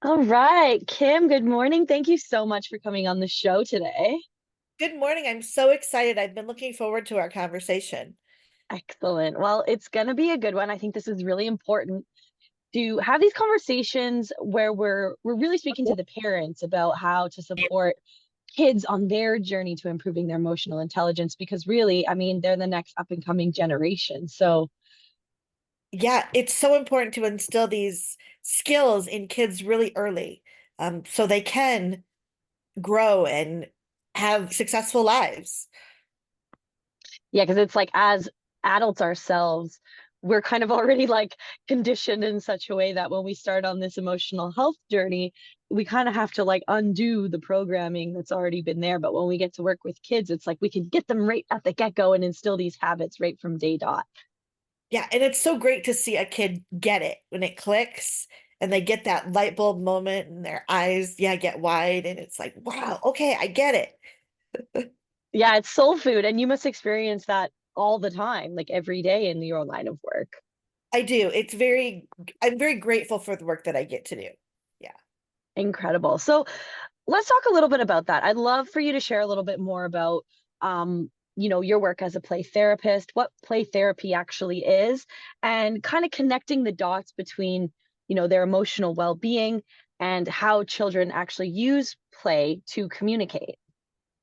All right, Kim, good morning. Thank you so much for coming on the show today. Good morning. I'm so excited. I've been looking forward to our conversation. Excellent. Well, it's going to be a good one. I think this is really important to have these conversations where we're really speaking to the parents about how to support kids on their journey to improving their emotional intelligence because really, I mean, they're the next up and coming generation. So, Yeah, it's so important to instill these skills in kids really early, so they can grow and have successful lives. yeah, because it's like as adults ourselves, we're kind of already like conditioned in such a way that when we start on this emotional health journey, we kind of have to like undo the programming that's already been there. But when we get to work with kids, it's like we can get them right at the get-go and instill these habits right from day dot. Yeah, and it's so great to see a kid get it when it clicks and they get that light bulb moment and their eyes, yeah, get wide and it's like, wow, okay, I get it. Yeah, it's soul food, and you must experience that all the time, like every day in your line of work. I do. I'm very grateful for the work that I get to do. Yeah. Incredible. So let's talk a little bit about that. I'd love for you to share a little bit more about your work as a play therapist, what play therapy actually is, and kind of connecting the dots between, their emotional well-being and how children actually use play to communicate.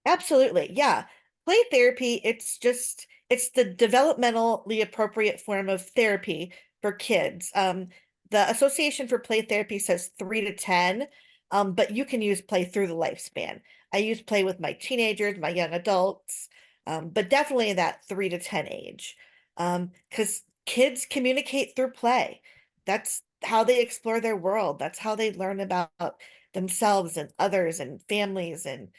Absolutely. Yeah. Play therapy, it's the developmentally appropriate form of therapy for kids. The Association for Play Therapy says 3 to 10, but you can use play through the lifespan. I use play with my teenagers, my young adults, but definitely that 3 to 10 age. Because kids communicate through play. That's how they explore their world. That's how they learn about themselves and others and families and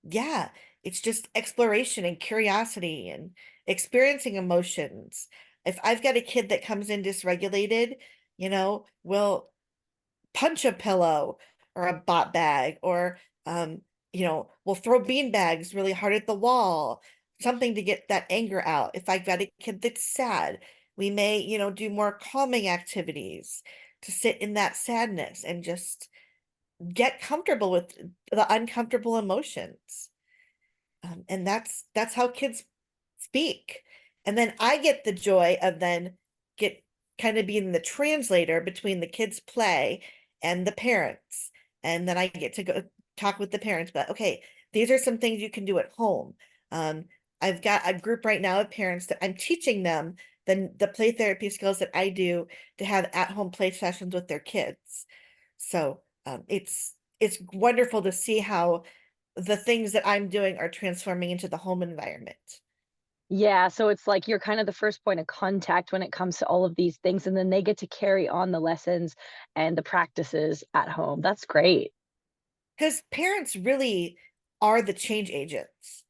yeah, it's just exploration and curiosity and experiencing emotions. If I've got a kid that comes in dysregulated, will punch a pillow or a bot bag or will throw bean bags really hard at the wall, something to get that anger out. If I've got a kid that's sad, we may, do more calming activities to sit in that sadness and just get comfortable with the uncomfortable emotions. And that's how kids speak. And then I get the joy of then get kind of being the translator between the kids' play and the parents. And then I get to go talk with the parents, but okay, these are some things you can do at home. Um, I've got a group right now of parents that I'm teaching them the play therapy skills that I do to have at-home play sessions with their kids. So it's wonderful to see how the things that I'm doing are transforming into the home environment. Yeah, so it's like you're kind of the first point of contact when it comes to all of these things, and then they get to carry on the lessons and the practices at home. That's great. Because parents really are the change agents.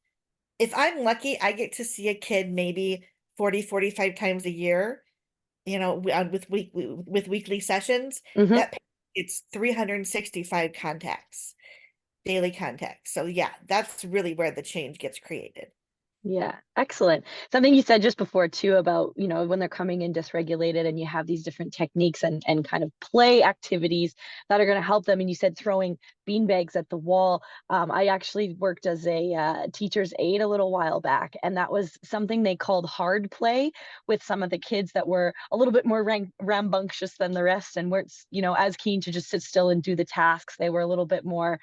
If I'm lucky, I get to see a kid maybe 40, 45 times a year, with weekly sessions. Mhm. That it's 365 contacts, daily contacts. So yeah, that's really where the change gets created. Yeah, excellent. Something you said just before too about, when they're coming in dysregulated and you have these different techniques and kind of play activities that are going to help them. And you said throwing beanbags at the wall. I actually worked as a teacher's aide a little while back, and that was something they called hard play with some of the kids that were a little bit more rambunctious than the rest and weren't, as keen to just sit still and do the tasks. They were a little bit more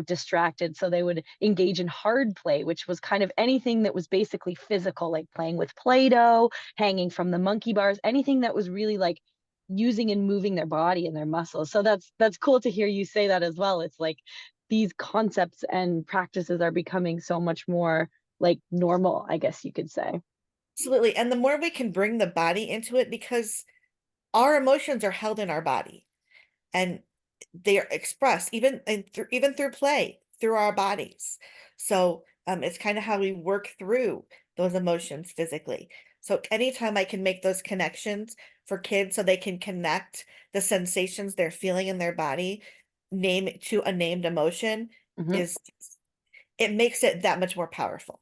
distracted. So they would engage in hard play, which was kind of anything that was basically physical, like playing with Play-Doh, hanging from the monkey bars, anything that was really like using and moving their body and their muscles. So that's cool to hear you say that as well. It's like these concepts and practices are becoming so much more like normal, I guess you could say. Absolutely. And the more we can bring the body into it, because our emotions are held in our body and they are expressed even through play through our bodies. So it's kind of how we work through those emotions physically. So anytime I can make those connections for kids so they can connect the sensations they're feeling in their body, name it to a named emotion, Mhm. is it makes it that much more powerful.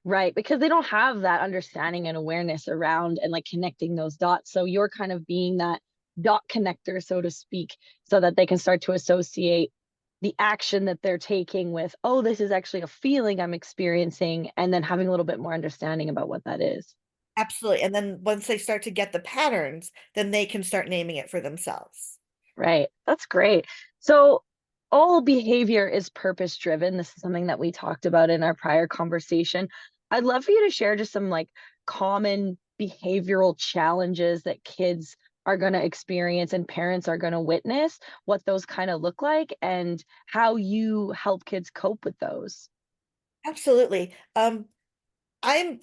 Right, because they don't have that understanding and awareness around and like connecting those dots. So you're kind of being that dot connector, so to speak, so that they can start to associate the action that they're taking with, oh, this is actually a feeling I'm experiencing, and then having a little bit more understanding about what that is. Absolutely. And then once they start to get the patterns, then they can start naming it for themselves. Right. That's great. So all behavior is purpose driven. This is something that we talked about in our prior conversation. I'd love for you to share just some like common behavioral challenges that kids are going to experience and parents are going to witness, what those kind of look like and how you help kids cope with those. Absolutely. I'm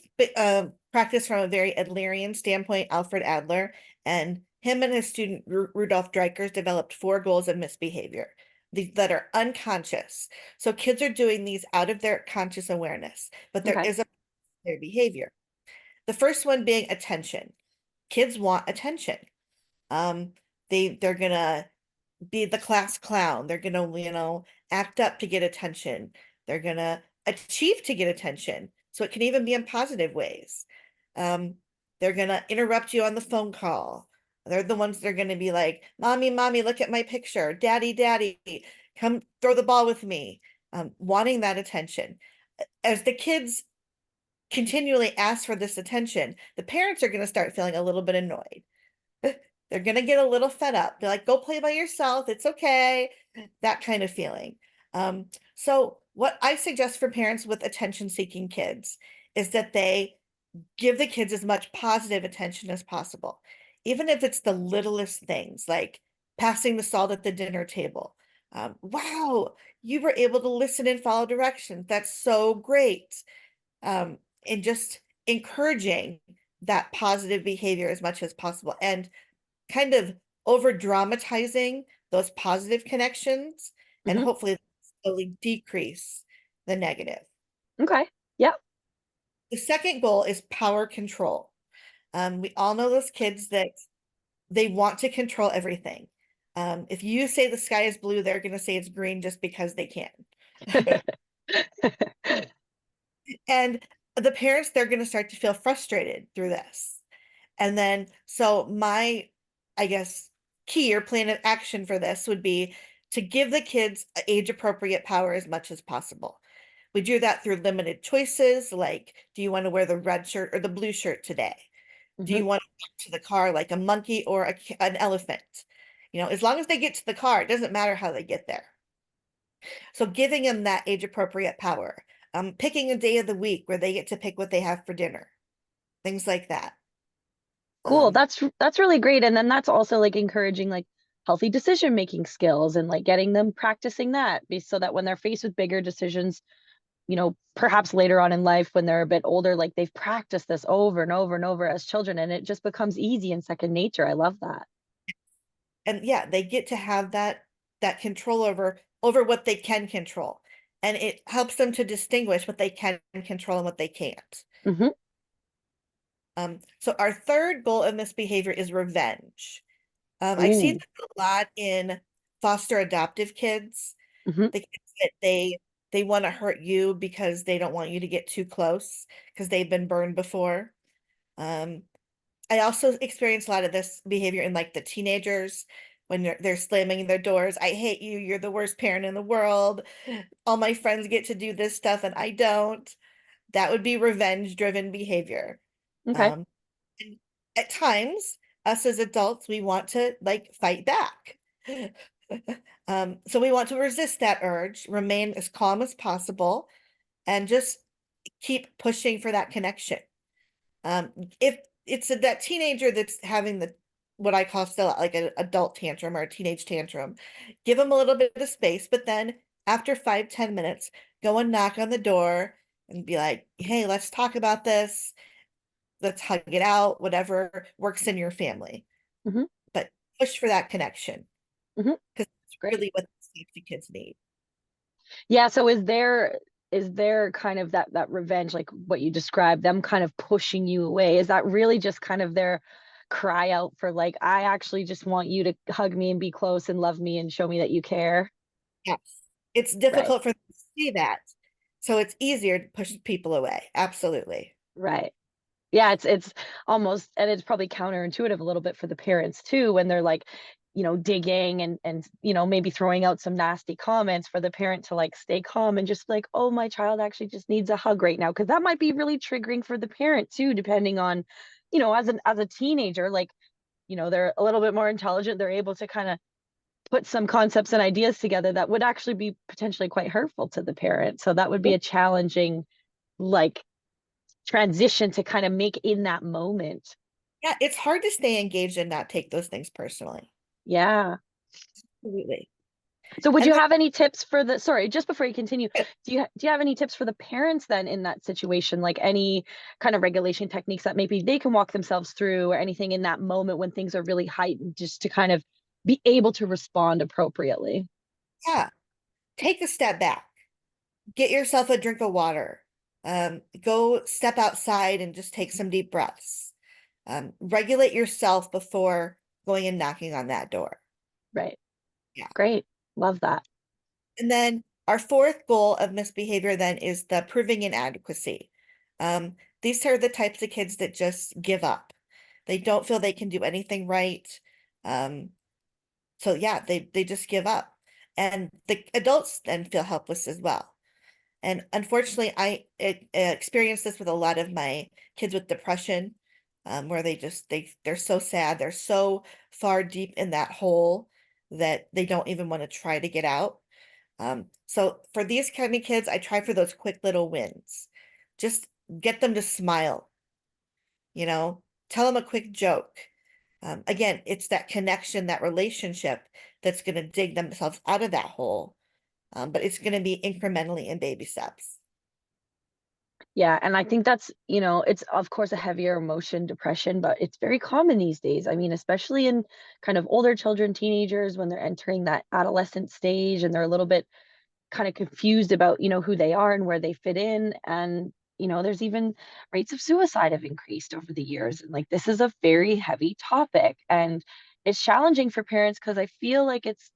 practice from a very Adlerian standpoint, Alfred Adler, and him and his student Rudolf Dreikers developed four goals of misbehavior that are unconscious. So kids are doing these out of their conscious awareness, but there Okay. is a their behavior. The first one being attention. Kids want attention. Um, they're gonna be the class clown. They're gonna, act up to get attention. They're gonna achieve to get attention. So it can even be in positive ways. Um, they're gonna interrupt you on the phone call. They're the ones that are gonna be like, "Mommy, mommy, look at my picture. Daddy, daddy, come throw the ball with me." Wanting that attention. As the kids continually ask for this attention, the parents are gonna start feeling a little bit annoyed. They're gonna get a little fed up. They're like, go play by yourself. It's okay. That kind of feeling. So what I suggest for parents with attention-seeking kids is that they give the kids as much positive attention as possible, even if it's the littlest things, like passing the salt at the dinner table. Wow, you were able to listen and follow directions. That's so great. And just encouraging that positive behavior as much as possible. And kind of over dramatizing those positive connections and Hmm. hopefully slowly decrease the negative. Okay. Yeah. The second goal is power control. We all know those kids that they want to control everything. If you say the sky is blue, they're going to say it's green just because they can. And the parents, they're going to start to feel frustrated through this. And then, so my, I guess, key or plan of action for this would be to give the kids age appropriate power as much as possible. We do that through limited choices, like, do you want to wear the red shirt or the blue shirt today? Do Hmm. you want to walk to the car like a monkey or an elephant? As long as they get to the car, it doesn't matter how they get there. So giving them that age appropriate power, picking a day of the week where they get to pick what they have for dinner, things like that. Cool. Um, That's really great. And then that's also like encouraging like healthy decision making skills and like getting them practicing that so that when they're faced with bigger decisions, perhaps later on in life when they're a bit older, like they've practiced this over and over and over as children and it just becomes easy and second nature. I love that. and yeah, they get to have that control over what they can control, and it helps them to distinguish what they can control and what they can't. Hmm. So our third goal in this behavior is revenge. I see Ooh. this a lot in foster adoptive kids. Hmm. The kids that they want to hurt you because they don't want you to get too close because they've been burned before. Um, I also experience a lot of this behavior in like the teenagers when they're slamming their doors. I hate you. You're the worst parent in the world. All my friends get to do this stuff and I don't. That would be revenge driven behavior. Okay. Um, and at times, us as adults, we want to like fight back. So we want to resist that urge, remain as calm as possible, and just keep pushing for that connection. If it's that teenager that's having the what I call still like an adult tantrum or a teenage tantrum, give them a little bit of space, but then after 5, 10 minutes, go and knock on the door and be like, hey, let's talk about this. Let's hug it out, whatever works in your family. Hmm. But push for that connection Hmm. because it's Great. really what the safety kids need. Yeah, so is there kind of that revenge, like what you described, them kind of pushing you away? Is that really just kind of their cry out for like, I actually just want you to hug me and be close and love me and show me that you care? Yes. It's Right, difficult for them to see that. So it's easier to push people away. Absolutely. right. Yeah, it's almost, and it's probably counterintuitive a little bit for the parents too when they're like, digging and maybe throwing out some nasty comments for the parent to like stay calm and just like, oh, my child actually just needs a hug right now, because that might be really triggering for the parent too, depending on, as a teenager, like, they're a little bit more intelligent, they're able to kind of put some concepts and ideas together that would actually be potentially quite hurtful to the parent. So that would be a challenging, like, transition to kind of make in that moment. Yeah, it's hard to stay engaged and not take those things personally. Yeah. Absolutely. So would And you have any tips for the, sorry, just before you continue, then, do you have any tips for the parents then in that situation, like any kind of regulation techniques that maybe they can walk themselves through or anything in that moment when things are really heightened, just to kind of be able to respond appropriately? yeah, take a step back, get yourself a drink of water, go step outside and just take some deep breaths. Regulate yourself before going and knocking on that door. Right. Yeah. Great. Love that. And then our fourth goal of misbehavior then is the proving inadequacy. These are the types of kids that just give up. They don't feel they can do anything right. Um, so yeah, they just give up. And the adults then feel helpless as well. And unfortunately, experienced this with a lot of my kids with depression, where they're so sad, they're so far deep in that hole that they don't even want to try to get out. So for these kind of kids, I try for those quick little wins. Just get them to smile, you know, tell them a quick joke. Again, it's that connection, that relationship that's going to dig themselves out of that hole. But it's going to be incrementally in baby steps. Yeah, and I think that's, it's of course a heavier emotion, depression, but it's very common these days. I mean, especially in kind of older children, teenagers, when they're entering that adolescent stage and they're a little bit kind of confused about, who they are and where they fit in. And, there's even rates of suicide have increased over the years. And like, this is a very heavy topic. And it's challenging for parents because I feel like it's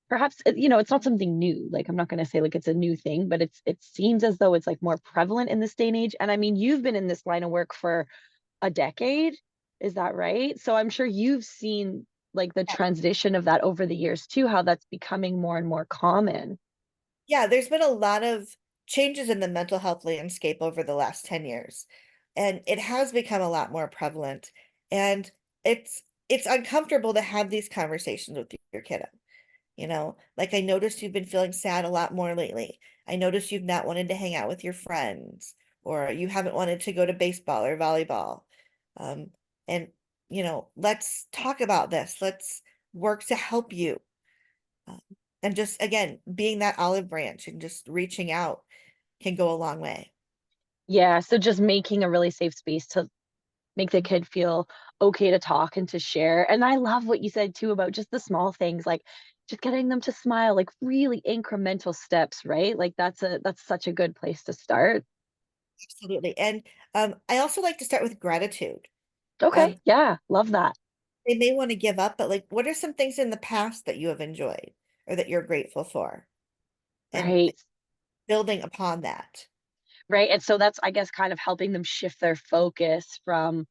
perhaps, it's not something new. Like, I'm not going to say like it's a new thing, but it seems as though it's like more prevalent in this day and age. And I mean, you've been in this line of work for a decade, is that right? So I'm sure you've seen like the Yeah, transition of that over the years too, how that's becoming more and more common. yeah, there's been a lot of changes in the mental health landscape over the last 10 years, and it has become a lot more prevalent. And it's uncomfortable to have these conversations with your kiddo. Like I noticed you've been feeling sad a lot more lately. I noticed you've not wanted to hang out with your friends, or you haven't wanted to go to baseball or volleyball. Um, and let's talk about this. Let's work to help you. Um, and just again, being that olive branch and just reaching out can go a long way. Yeah, so just making a really safe space to make the kid feel okay to talk and to share. And I love what you said too about just the small things, like just getting them to smile, like really incremental steps, right? Like that's such a good place to start. Absolutely. And I also like to start with gratitude. Okay, Um, yeah, love that. they may want to give up, but like, what are some things in the past that you have enjoyed or that you're grateful for? And Right. building upon that. Right. And so that's, I guess, kind of helping them shift their focus from,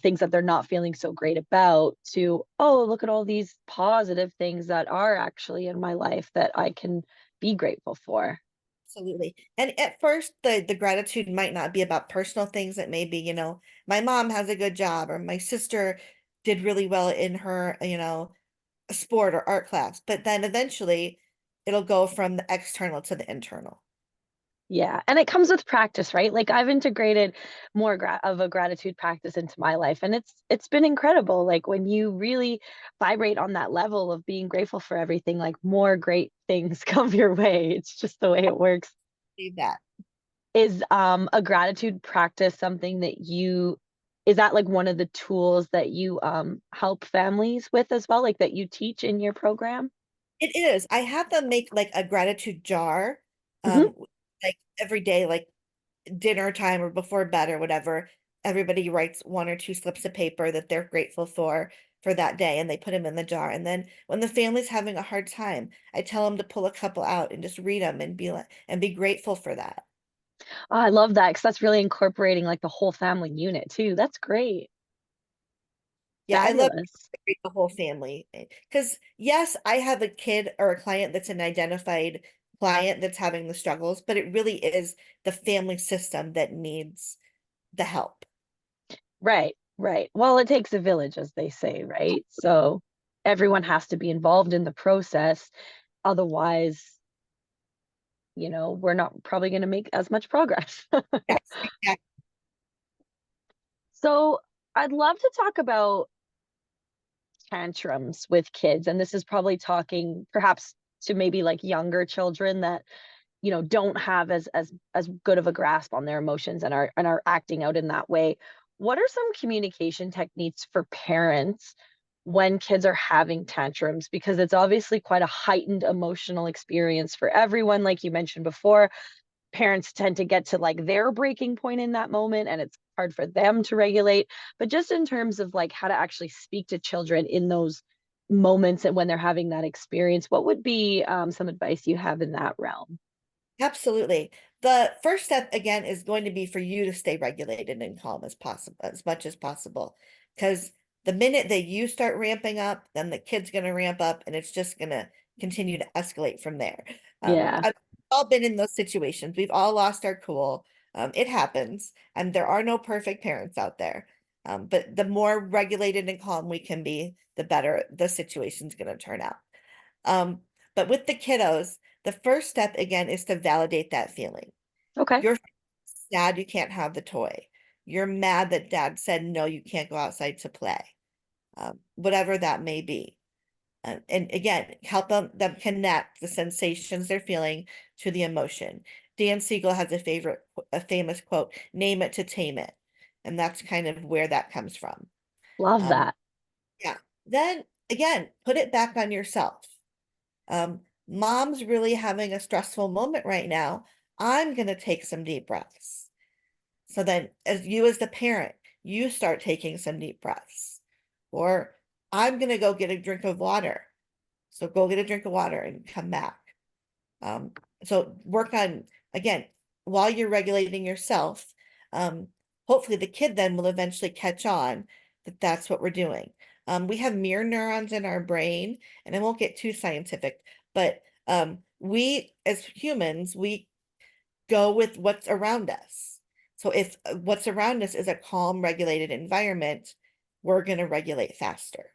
things that they're not feeling so great about to, oh, look at all these positive things that are actually in my life that I can be grateful for. Absolutely. And at first, the gratitude might not be about personal things. It may be, my mom has a good job, or my sister did really well in her, a sport or art class. But then eventually it'll go from the external to the internal. Yeah, and it comes with practice, right? Like I've integrated more of a gratitude practice into my life, and it's been incredible. Like when you really vibrate on that level of being grateful for everything, like more great things come your way. It's just the way it works. Leave that. Is a gratitude practice something that you, is that like one of the tools that you help families with as well, like that you teach in your program? It is. I have them make like a gratitude jar, Hmm. um, like every day, like dinner time or before bed or whatever. Everybody writes one or two slips of paper that they're grateful for that day, and they put them in the jar. And then when the family's having a hard time, I tell them to pull a couple out and just read them and be grateful for that. Oh, I love that because that's really incorporating like the whole family unit too. That's great. Yeah, I love Fabulous. the whole family. Because yes, I have a kid or a client that's an identified client that's having the struggles, but it really is the family system that needs the help. Right, right. Well, it takes a village, as they say, right? So everyone has to be involved in the process. Otherwise, we're not probably going to make as much progress. Yes, exactly. So I'd love to talk about tantrums with kids. And this is probably talking perhaps to maybe like younger children that don't have as good of a grasp on their emotions and are acting out in that way. What are some communication techniques for parents when kids are having tantrums? Because it's obviously quite a heightened emotional experience for everyone, like you mentioned before. Parents tend to get to like their breaking point in that moment and it's hard for them to regulate. But just in terms of like how to actually speak to children in those moments and when they're having that experience, what would be some advice you have in that realm? Absolutely. The first step again is going to be for you to stay regulated and calm as possible, as much as possible. Because the minute that you start ramping up, then the kid's going to ramp up and it's just going to continue to escalate from there. Yeah. I've all been in those situations. We've all lost our cool. It happens, and there are no perfect parents out there. But the more regulated and calm we can be, the better the situation's going to turn out. Um, but with the kiddos, the first step again is to validate that feeling. Okay. You're sad you can't have the toy. You're mad that dad said no, you can't go outside to play. Whatever that may be. And again, help them connect the sensations they're feeling to the emotion. Dan Siegel has a famous quote, name it to tame it. And that's kind of where that comes from. Love Um, that. yeah. Then again, put it back on yourself. Mom's really having a stressful moment right now. I'm going to take some deep breaths. So then, as the parent, you start taking some deep breaths. Or I'm going to go get a drink of water. So go get a drink of water and come back. Um, so work on, again, while you're regulating yourself, um, hopefully the kid then will eventually catch on that that's what we're doing. We have mirror neurons in our brain, and I won't get too scientific, but we as humans, we go with what's around us. So if what's around us is a calm, regulated environment, we're going to regulate faster.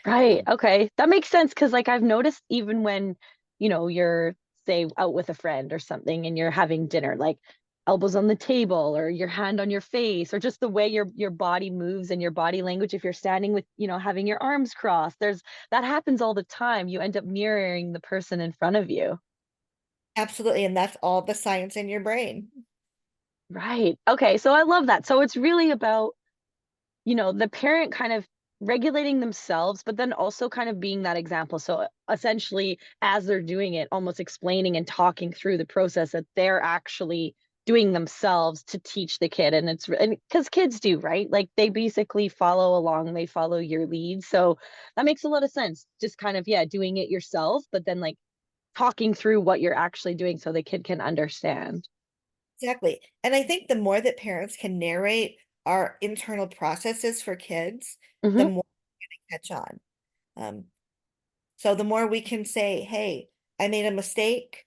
Right. Um, Okay. That makes sense because like I've noticed even when, you're say out with a friend or something and you're having dinner, like elbows on the table or your hand on your face or just the way your body moves and your body language if you're standing with, having your arms crossed. That happens all the time. You end up mirroring the person in front of you. Absolutely. And that's all the science in your brain. Right. Okay. So I love that. So it's really about the parent kind of regulating themselves, but then also kind of being that example. So essentially, as they're doing it, almost explaining and talking through the process that they're actually doing themselves to teach the kid. And because kids do, right? Like they basically follow along, they follow your lead. So that makes a lot of sense. Just kind of, yeah, doing it yourself, but then like talking through what you're actually doing so the kid can understand. Exactly. And I think the more that parents can narrate our internal processes for kids, the Hmm. more we catch on. Um, so the more we can say, hey, I made a mistake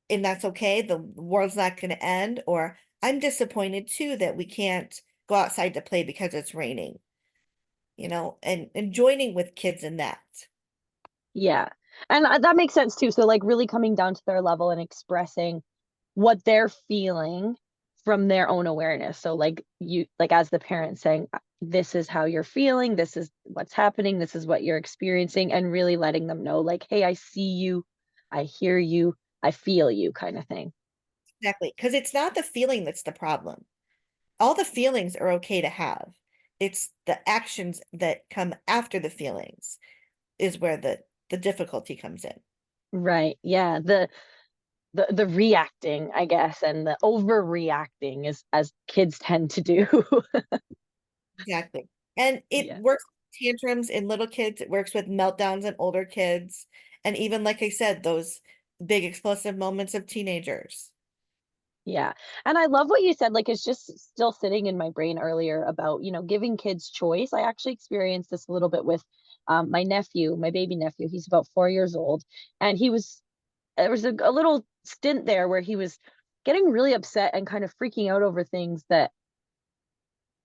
and that's okay. The world's not going to end. Or I'm disappointed too that we can't go outside to play because it's raining, and joining with kids in that. Yeah. And that makes sense too. So, like, really coming down to their level and expressing what they're feeling from their own awareness. So, like, as the parent saying, this is how you're feeling, this is what's happening, this is what you're experiencing, and really letting them know, like, hey, I see you, I hear you, I feel you, kind of thing. Exactly. Because it's not the feeling that's the problem. All the feelings are okay to have. It's the actions that come after the feelings is where the difficulty comes in. Right. Yeah. The reacting, I guess, and the overreacting is as kids tend to do. Exactly. And it Yeah. works with tantrums in little kids, it works with meltdowns in older kids, and even like I said, those big explosive moments of teenagers. Yeah. And I love what you said. Like, it's just still sitting in my brain earlier about, giving kids choice. I actually experienced this a little bit with my nephew, my baby nephew. He's about 4 years old. And there was a little stint there where he was getting really upset and kind of freaking out over things that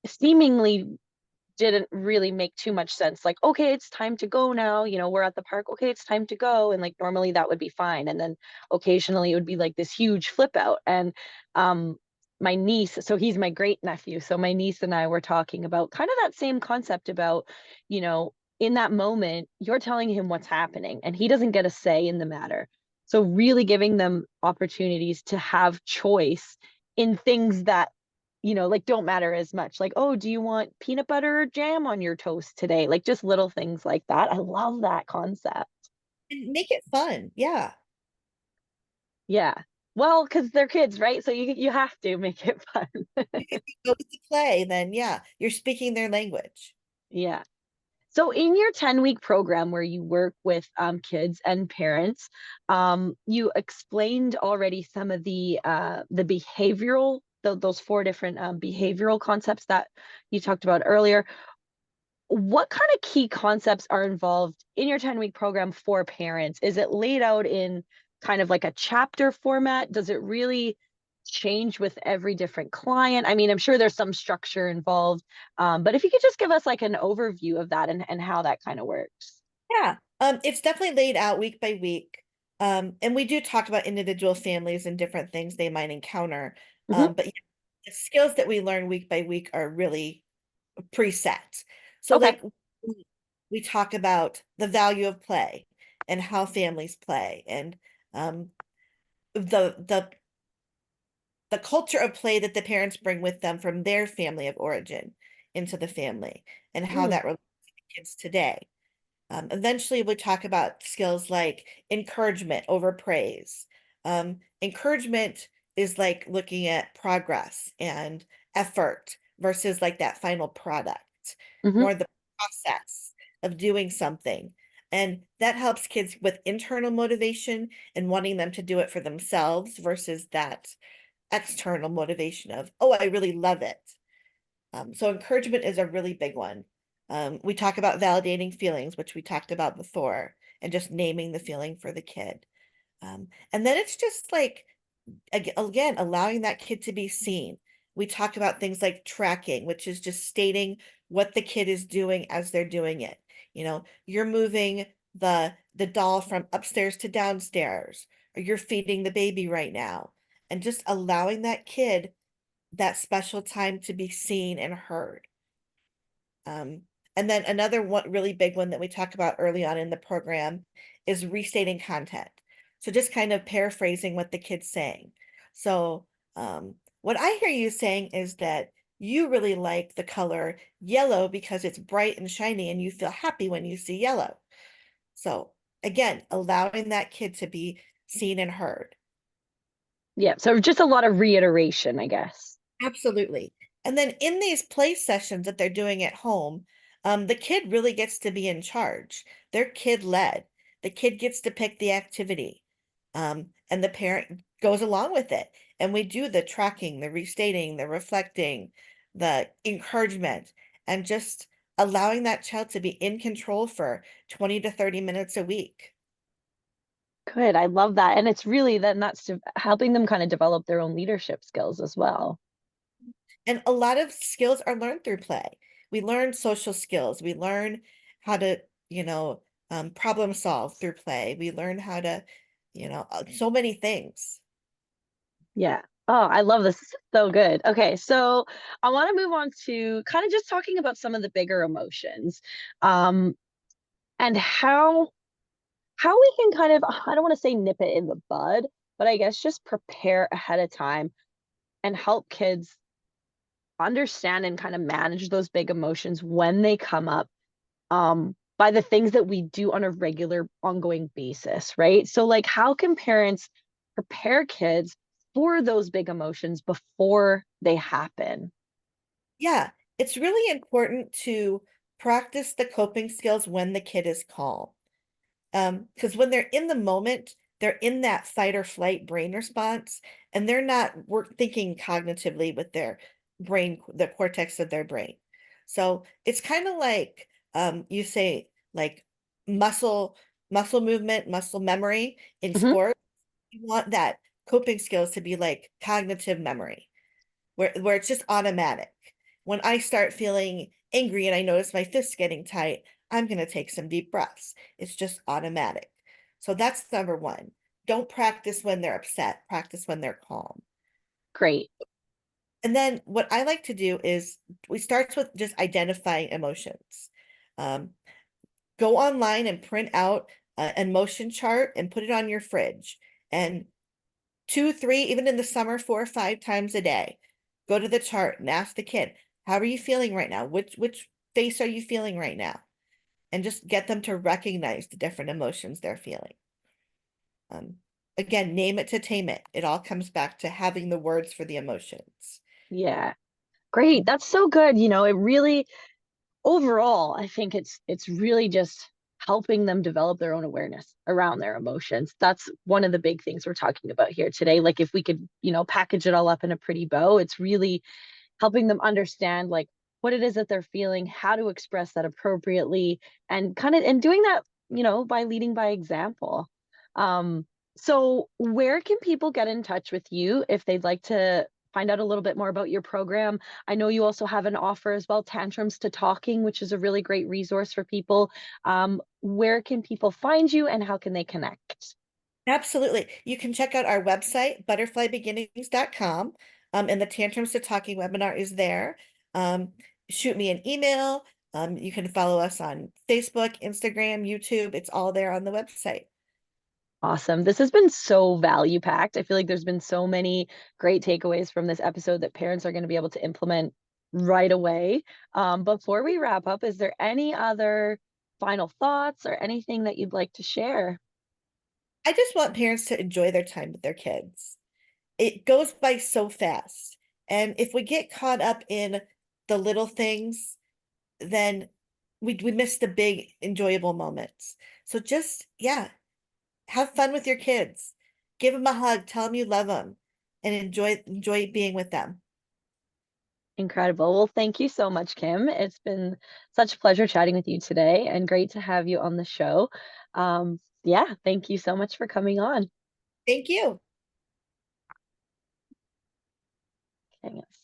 seemingly didn't really make too much sense. Like, okay, it's time to go now. We're at the park. Okay, it's time to go. And like normally that would be fine. And then occasionally it would be like this huge flip out. And my niece, so he's my great nephew. So my niece and I were talking about kind of that same concept about, in that moment, you're telling him what's happening and he doesn't get a say in the matter. So really giving them opportunities to have choice in things that like don't matter as much. Like, oh, do you want peanut butter or jam on your toast today? Like just little things like that. I love that concept. And make it fun. Yeah. Yeah. Well, because they're kids, right? So you have to make it fun. If you go with the play, then yeah, you're speaking their language. Yeah. So in your 10-week program where you work with kids and parents, you explained already some of the behavioral, those four different behavioral concepts that you talked about earlier. What kind of key concepts are involved in your 10-week program for parents? Is it laid out in kind of like a chapter format? Does it really change with every different client? I mean, I'm sure there's some structure involved, but if you could just give us like an overview of that and how that kind of works. Yeah. It's definitely laid out week by week. And we do talk about individual families and different things they might encounter. Hmm. But yeah, the skills that we learn week by week are really preset. So Okay. like we talk about the value of play and how families play and um the the culture of play that the parents bring with them from their family of origin into the family and how Mm, that relates to the kids today. Eventually, we'll talk about skills like encouragement over praise. Encouragement is like looking at progress and effort versus like that final product, hmm. more the process of doing something. And that helps kids with internal motivation and wanting them to do it for themselves versus that external motivation of, oh, I really love it. So encouragement is a really big one. We talk about validating feelings, which we talked about before, and just naming the feeling for the kid. And then it's just like, again, allowing that kid to be seen. We talk about things like tracking, which is just stating what the kid is doing as they're doing it. You're moving the doll from upstairs to downstairs, or you're feeding the baby right now, and just allowing that kid that special time to be seen and heard. Um, and then another one really big one that we talk about early on in the program is restating content. So just kind of paraphrasing what the kid's saying. So what I hear you saying is that you really like the color yellow because it's bright and shiny and you feel happy when you see yellow. So again, allowing that kid to be seen and heard. Yeah. So just a lot of reiteration, I guess. Absolutely. And then in these play sessions that they're doing at home, the kid really gets to be in charge. They're kid led. The kid gets to pick the activity, and the parent goes along with it. And we do the tracking, the restating, the reflecting, the encouragement, and just allowing that child to be in control for 20 to 30 minutes a week. Good. I love that. And it's really then that's helping them kind of develop their own leadership skills as well. And a lot of skills are learned through play. We learn social skills. We learn how to, problem solve through play. We learn how to, so many things. Yeah. Oh, I love this. This is so good. Okay, so I want to move on to kind of just talking about some of the bigger emotions, um, and how we can kind of, I don't want to say nip it in the bud, but I guess just prepare ahead of time and help kids understand and kind of manage those big emotions when they come up, by the things that we do on a regular ongoing basis, right? So like how can parents prepare kids for those big emotions before they happen? Yeah, it's really important to practice the coping skills when the kid is calm. Because when they're in the moment, they're in that fight or flight brain response, and they're not work thinking cognitively with their brain, the cortex of their brain. So it's kind of like you say like muscle muscle movement, muscle memory in Mhm. sport. You want that coping skills to be like cognitive memory, where it's just automatic. When I start feeling angry and I notice my fists getting tight, I'm going to take some deep breaths. It's just automatic. So that's number one. Don't practice when they're upset, practice when they're calm. Great. And then what I like to do is we start with just identifying emotions. Um, Go online and print out an emotion chart and put it on your fridge. And two, three, even in the summer, 4 or 5 times a day. Go to the chart and ask the kid, how are you feeling right now? Which face are you feeling right now? And just get them to recognize the different emotions they're feeling. Um, Again, name it to tame it. It all comes back to having the words for the emotions. Yeah. Great. That's so good. It really overall, I think it's really just helping them develop their own awareness around their emotions. That's one of the big things we're talking about here today. Like if we could, package it all up in a pretty bow, it's really helping them understand like what it is that they're feeling, how to express that appropriately, and kind of and doing that, by leading by example. Um, so where can people get in touch with you if they'd like to find out a little bit more about your program? I know you also have an offer as well, Tantrums to Talking, which is a really great resource for people. Where can people find you and how can they connect? Absolutely. You can check out our website, butterflybeginnings.com, and the Tantrums to Talking webinar is there. Um, Shoot me an email. You can follow us on Facebook, Instagram, YouTube. It's all there on the website. Awesome. This has been so value packed. I feel like there's been so many great takeaways from this episode that parents are going to be able to implement right away. Before we wrap up, is there any other final thoughts or anything that you'd like to share? I just want parents to enjoy their time with their kids. It goes by so fast. And if we get caught up in the little things, then we miss the big enjoyable moments. So just, yeah, have fun with your kids. Give them a hug, tell them you love them, and enjoy being with them. Incredible. Well, thank you so much, Kim. It's been such a pleasure chatting with you today and great to have you on the show. Yeah, thank you so much for coming on. Thank you. Okay, yes.